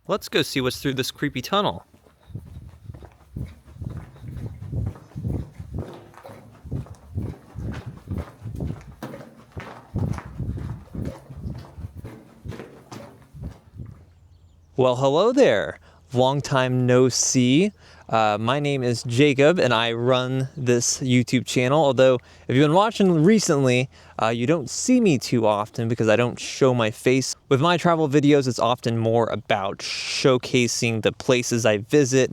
Let's go see what's through this creepy tunnel. Well, hello there. Long time no see. My name is Jacob and I run this YouTube channel. Although if you've been watching recently, you don't see me too often because I don't show my face. With my travel videos, it's often more about showcasing the places I visit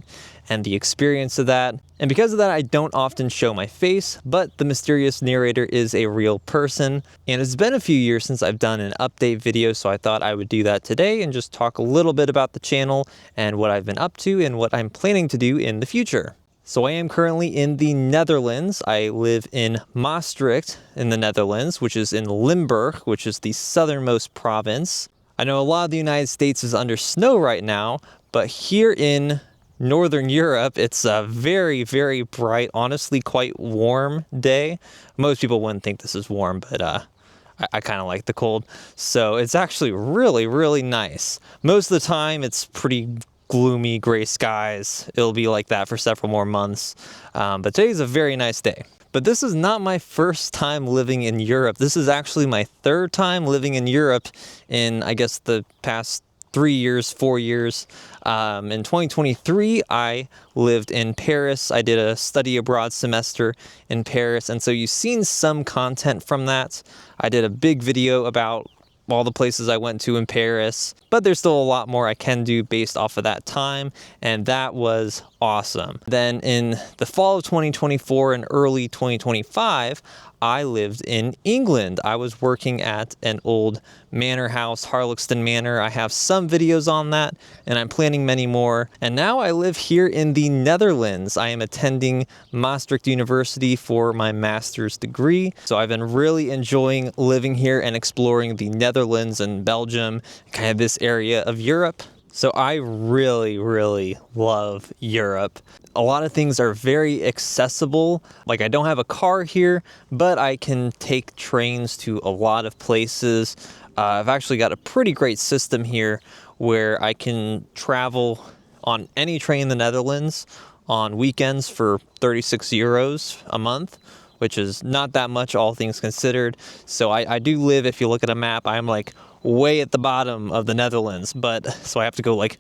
and the experience of that. And because of that, I don't often show my face, but the mysterious narrator is a real person. And it's been a few years since I've done an update video, so I thought I would do that today and just talk a little bit about the channel and what I've been up to and what I'm planning to do in the future. So I am currently in the Netherlands. I live in Maastricht in the Netherlands, which is in Limburg, which is the southernmost province. I know a lot of the United States is under snow right now, but here in Northern Europe, it's a very, very bright, honestly quite warm day. Most people wouldn't think this is warm, but I kind of like the cold. So it's actually really, really nice. Most of the time, it's pretty gloomy gray skies. It'll be like that for several more months. But today's a very nice day. But this is not my first time living in Europe. This is actually my third time living in Europe in, I guess, the past 3 years, 4 years. In 2023, I lived in Paris. I did a study abroad semester in Paris. And so you've seen some content from that. I did a big video about all the places I went to in Paris, but there's still a lot more I can do based off of that time. And that was awesome. Then in the fall of 2024 and early 2025, I lived in England. I was working at an old manor house, Harlexton Manor. I have some videos on that, and I'm planning many more. And now I live here in the Netherlands. I am attending Maastricht University for my master's degree. So I've been really enjoying living here and exploring the Netherlands and Belgium, kind of this area of Europe. So I really, really love Europe. A lot of things are very accessible. Like I don't have a car here, but I can take trains to a lot of places. I've actually got a pretty great system here where I can travel on any train in the Netherlands on weekends for 36 euros a month, which is not that much, all things considered. So I do live, if you look at a map, I'm like way at the bottom of the Netherlands, but so I have to go like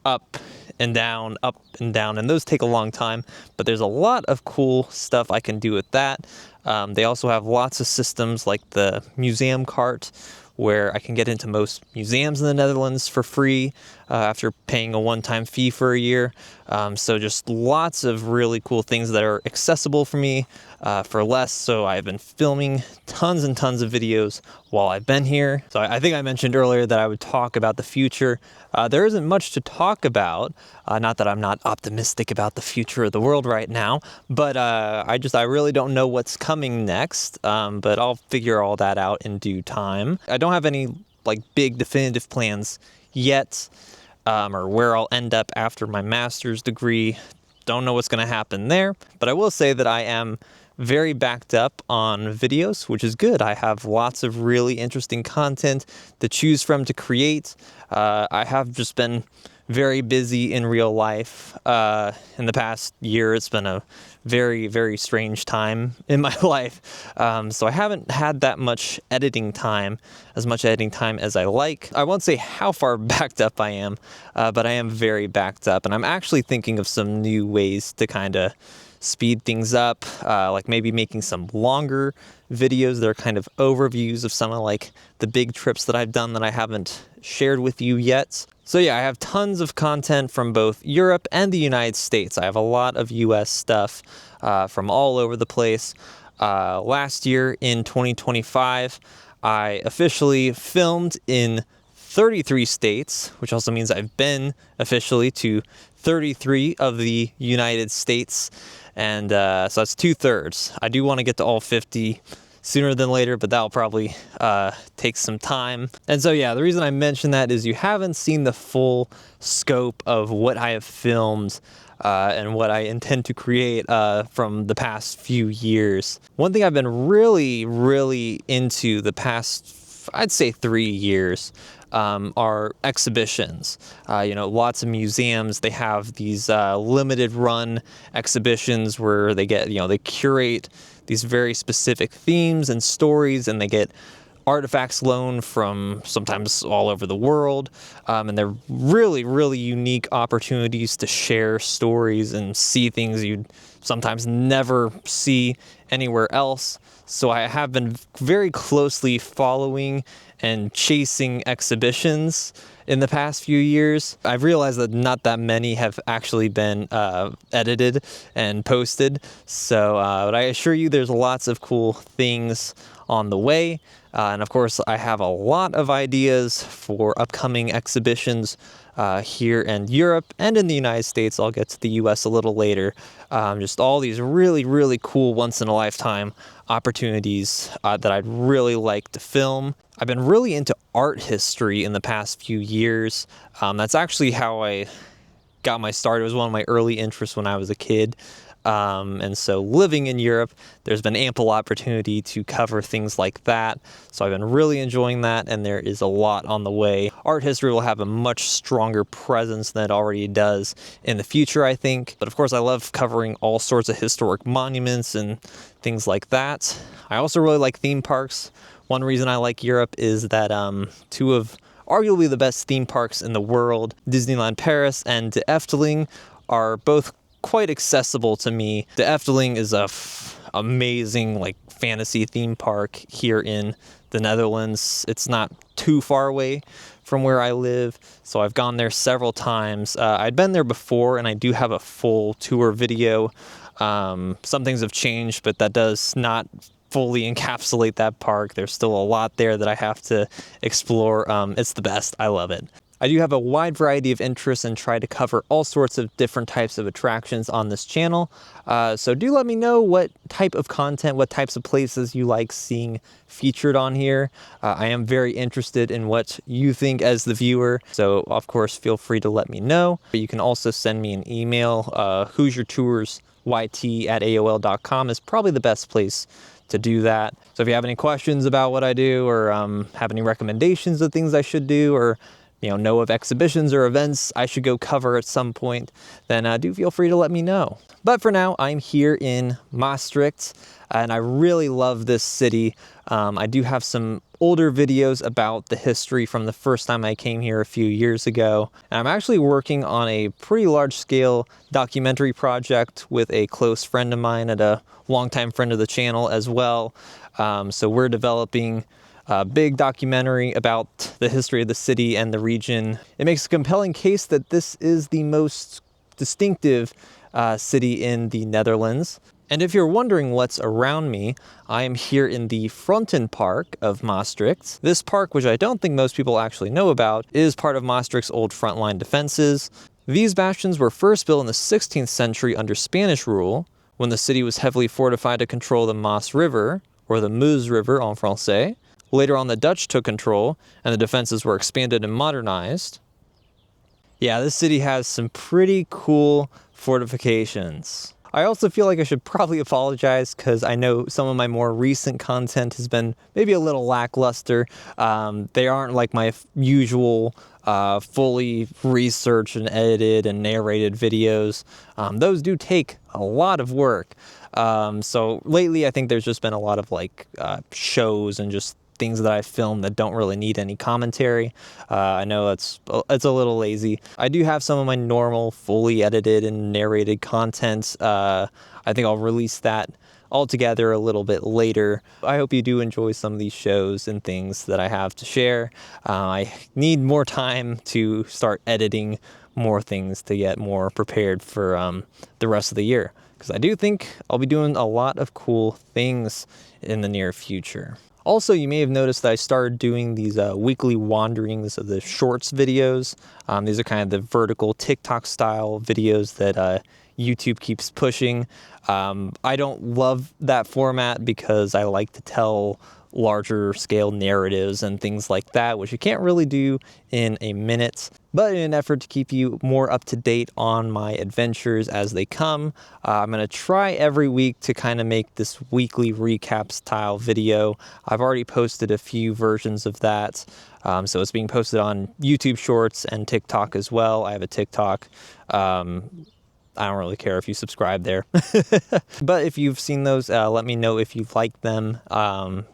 up and down, and those take a long time, but there's a lot of cool stuff I can do with that. They also have lots of systems like the museum cart, where I can get into most museums in the Netherlands for free after paying a one-time fee for a year. So just lots of really cool things that are accessible for me for less. So I've been filming tons and tons of videos while I've been here. So I think I mentioned earlier that I would talk about the future. There isn't much to talk about. Not that I'm not optimistic about the future of the world right now, but I really don't know what's coming next. But I'll figure all that out in due time. I don't have any like big definitive plans yet, or where I'll end up after my master's degree. Don't know what's going to happen there, but I will say that I am very backed up on videos, which is good. I have lots of really interesting content to choose from to create. I have just been very busy in real life. In the past year, it's been a very, very strange time in my life. So I haven't had that much editing time as I like. I won't say how far backed up I am, but I am very backed up. And I'm actually thinking of some new ways to kind of speed things up, like maybe making some longer videos that are kind of overviews of some of like the big trips that I've done that I haven't shared with you yet. So yeah, I have tons of content from both Europe and the United States. I have a lot of US stuff from all over the place. Last year in 2025, I officially filmed in 33 states, which also means I've been officially to 33 of the United States. And so that's 2/3. I do want to get to all 50 sooner than later, but that'll probably take some time. And so, yeah, the reason I mention that is you haven't seen the full scope of what I have filmed and what I intend to create from the past few years. One thing I've been really, really into the past, I'd say 3 years, are exhibitions. Lots of museums, they have these limited run exhibitions where they get, they curate these very specific themes and stories, and they get artifacts loaned from sometimes all over the world. And they're really, really unique opportunities to share stories and see things you'd sometimes never see anywhere else. So I have been very closely following and chasing exhibitions in the past few years. I've realized that not that many have actually been edited and posted. But I assure you there's lots of cool things on the way. And of course, I have a lot of ideas for upcoming exhibitions here in Europe and in the United States. I'll get to the US a little later. Just all these really, really cool once-in-a-lifetime opportunities that I'd really like to film. I've been really into art history in the past few years. That's actually how I got my start. It was one of my early interests when I was a kid. And so living in Europe, there's been ample opportunity to cover things like that. So I've been really enjoying that, and there is a lot on the way. Art history will have a much stronger presence than it already does in the future, I think. But of course, I love covering all sorts of historic monuments and things like that. I also really like theme parks. One reason I like Europe is that two of arguably the best theme parks in the world, Disneyland Paris and De Efteling, are both quite accessible to me. De Efteling is a amazing fantasy theme park here in the Netherlands. It's not too far away from where I live, so I've gone there several times. I'd been there before, and I do have a full tour video. Some things have changed, but that does not fully encapsulate that park. There's still a lot there that I have to explore. It's the best. I love it. I do have a wide variety of interests and try to cover all sorts of different types of attractions on this channel. So do let me know what type of content, what types of places you like seeing featured on here. I am very interested in what you think as the viewer. So of course, feel free to let me know. But you can also send me an email. HoosierToursYT@AOL.com is probably the best place to do that. So if you have any questions about what I do, or have any recommendations of things I should do, or know of exhibitions or events I should go cover at some point, then do feel free to let me know. But for now, I'm here in Maastricht, and I really love this city. I do have some older videos about the history from the first time I came here a few years ago. And I'm actually working on a pretty large-scale documentary project with a close friend of mine and a longtime friend of the channel as well. So we're developing a big documentary about the history of the city and the region. It makes a compelling case that this is the most distinctive city in the Netherlands. And if you're wondering what's around me, I am here in the Fronten Park of Maastricht. This park, which I don't think most people actually know about, is part of Maastricht's old frontline defenses. These bastions were first built in the 16th century under Spanish rule, when the city was heavily fortified to control the Maas River, or the Meuse River en français. Later on, the Dutch took control, and the defenses were expanded and modernized. Yeah, this city has some pretty cool fortifications. I also feel like I should probably apologize because I know some of my more recent content has been maybe a little lackluster. They aren't like my usual fully researched and edited and narrated videos. Those do take a lot of work. So lately I think there's just been a lot of shows and just things that I filmed that don't really need any commentary. I know it's a little lazy. I do have some of my normal fully edited and narrated content. I think I'll release that all together a little bit later. I hope you do enjoy some of these shows and things that I have to share. I need more time to start editing more things to get more prepared for the rest of the year, because I do think I'll be doing a lot of cool things in the near future. Also, you may have noticed that I started doing these weekly wanderings of the shorts videos. These are kind of the vertical TikTok style videos that YouTube keeps pushing. I don't love that format because I like to tell larger scale narratives and things like that, which you can't really do in a minute. But in an effort to keep you more up to date on my adventures as they come, I'm going to try every week to kind of make this weekly recap style video. I've already posted a few versions of that. So it's being posted on YouTube Shorts and TikTok as well. I have a TikTok. I don't really care if you subscribe there. But if you've seen those, let me know if you like them.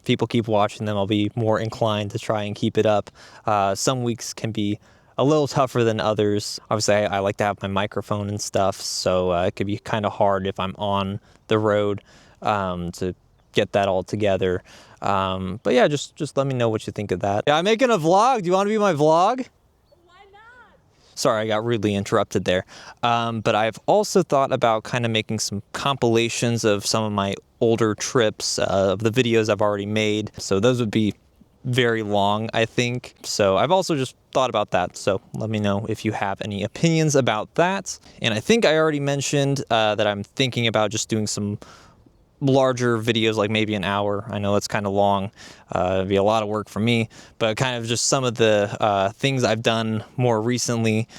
People keep watching them. I'll be more inclined to try and keep it up. Some weeks can be a little tougher than others. Obviously, I like to have my microphone and stuff, so it could be kind of hard if I'm on the road to get that all together. But yeah, just let me know what you think of that. Yeah, I'm making a vlog. Do you want to be my vlog? Sorry, I got rudely interrupted there. But I've also thought about kind of making some compilations of some of my older trips, of the videos I've already made. So those would be very long, I think. So I've also just thought about that. So let me know if you have any opinions about that. And I think I already mentioned that I'm thinking about just doing some larger videos, like maybe an hour. I know it's kind of long. It'd be a lot of work for me, but kind of just some of the things I've done more recently,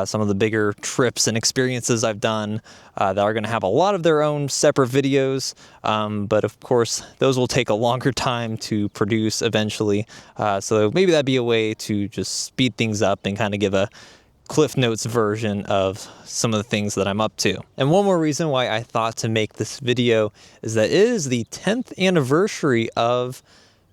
some of the bigger trips and experiences I've done that are going to have a lot of their own separate videos. But of course, those will take a longer time to produce eventually. So maybe that'd be a way to just speed things up and kind of give a Cliff Notes version of some of the things that I'm up to. And one more reason why I thought to make this video is that it is the 10th anniversary of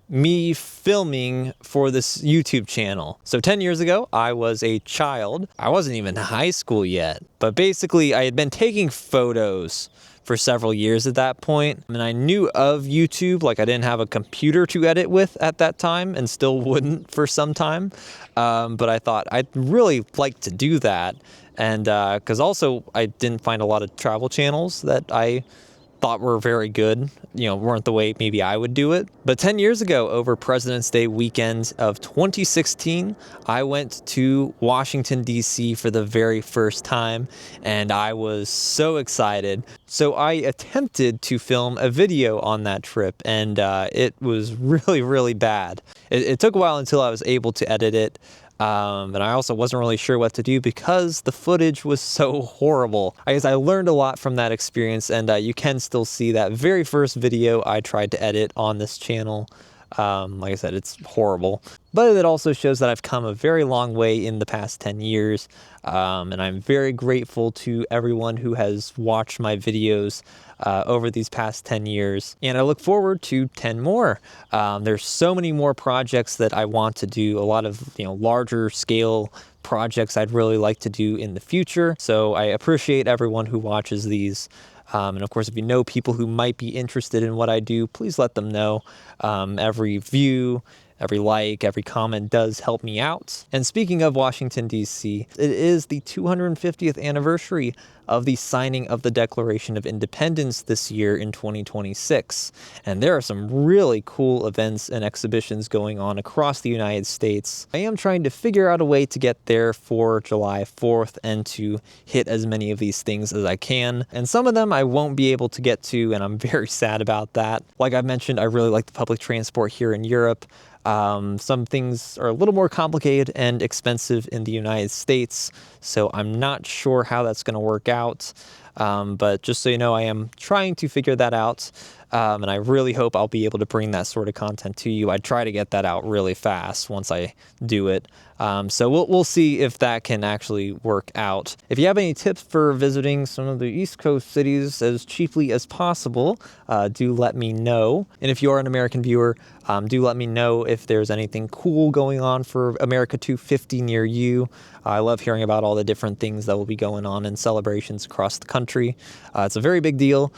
me filming for this YouTube channel. So 10 years ago, I was a child. I wasn't even in high school yet, but basically I had been taking photos for several years at that point. And I knew of YouTube, like I didn't have a computer to edit with at that time and still wouldn't for some time. But I thought I'd really like to do that. And because also I didn't find a lot of travel channels that I thought were very good, weren't the way maybe I would do it. But 10 years ago, over President's Day weekend of 2016, I went to Washington, D.C. for the very first time, and I was so excited. So I attempted to film a video on that trip, and it was really, really bad. It took a while until I was able to edit it. And I also wasn't really sure what to do because the footage was so horrible. I guess I learned a lot from that experience, and you can still see that very first video I tried to edit on this channel. Like I said, it's horrible. But it also shows that I've come a very long way in the past 10 years. And I'm very grateful to everyone who has watched my videos over these past 10 years. And I look forward to 10 more. There's so many more projects that I want to do, a lot of larger scale projects I'd really like to do in the future. So I appreciate everyone who watches these. And of course, if you know people who might be interested in what I do, please let them know. Every view, every like, every comment does help me out. And speaking of Washington, D.C., it is the 250th anniversary of the signing of the Declaration of Independence this year in 2026. And there are some really cool events and exhibitions going on across the United States. I am trying to figure out a way to get there for July 4th and to hit as many of these things as I can. And some of them I won't be able to get to, and I'm very sad about that. Like I mentioned, I really like the public transport here in Europe. Some things are a little more complicated and expensive in the United States, so I'm not sure how that's going to work out. But just so you know, I am trying to figure that out, and I really hope I'll be able to bring that sort of content to you. I'd try to get that out really fast once I do it. So we'll see if that can actually work out. If you have any tips for visiting some of the East Coast cities as cheaply as possible, do let me know. And if you are an American viewer, do let me know if there's anything cool going on for America250 near you. I love hearing about all the different things that will be going on in celebrations across the country. It's a very big deal,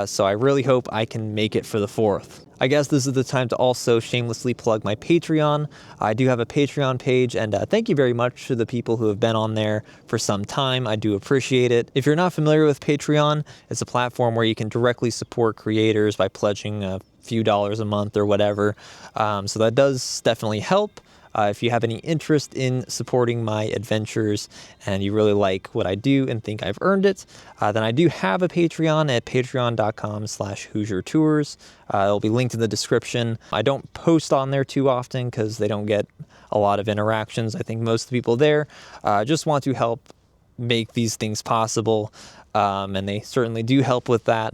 so I really hope I can make it for the 4th. I guess this is the time to also shamelessly plug my Patreon. I do have a Patreon page, and thank you very much to the people who have been on there for some time. I do appreciate it. If you're not familiar with Patreon, it's a platform where you can directly support creators by pledging a few dollars a month or whatever. So that does definitely help. If you have any interest in supporting my adventures and you really like what I do and think I've earned it, then I do have a Patreon at patreon.com/HoosierTours. It'll be linked in the description. I don't post on there too often because they don't get a lot of interactions. I think most of the people there just want to help make these things possible, and they certainly do help with that.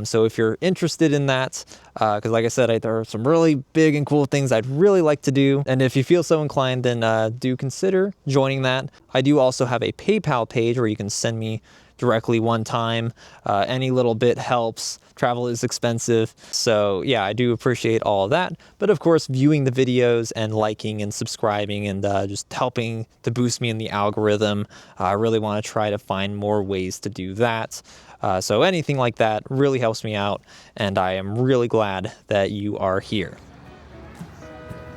So if you're interested in that, because like I said, there are some really big and cool things I'd really like to do, and if you feel so inclined, then do consider joining that. I do also have a PayPal page where you can send me directly one time. Any little bit helps. Travel is expensive. So yeah, I do appreciate all of that. But of course, viewing the videos and liking and subscribing and just helping to boost me in the algorithm. I really want to try to find more ways to do that. So anything like that really helps me out, and I am really glad that you are here.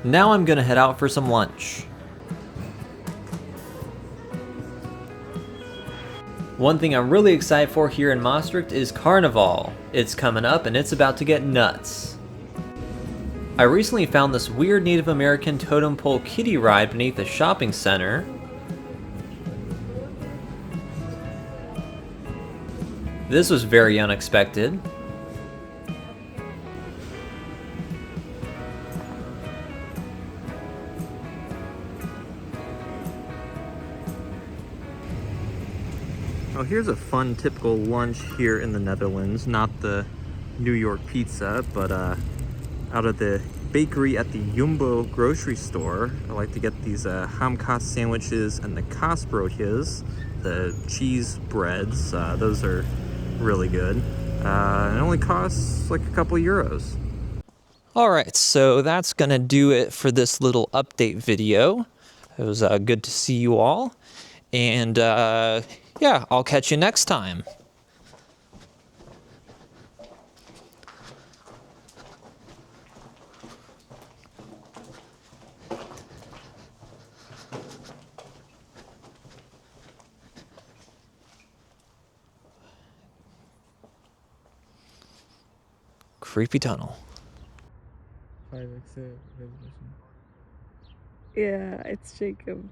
Now I'm gonna head out for some lunch. One thing I'm really excited for here in Maastricht is Carnival. It's coming up and it's about to get nuts. I recently found this weird Native American totem pole kiddie ride beneath a shopping center. This was very unexpected. Well, here's a fun typical lunch here in the Netherlands. Not the New York pizza, but out of the bakery at the Jumbo grocery store. I like to get these hamkaas sandwiches and the kaasbroodjes, the cheese breads. Those are really good. It only costs like a couple euros. All right, so that's gonna do it for this little update video. It was good to see you all, and yeah, I'll catch you next time. Creepy tunnel. Yeah, it's Jacob.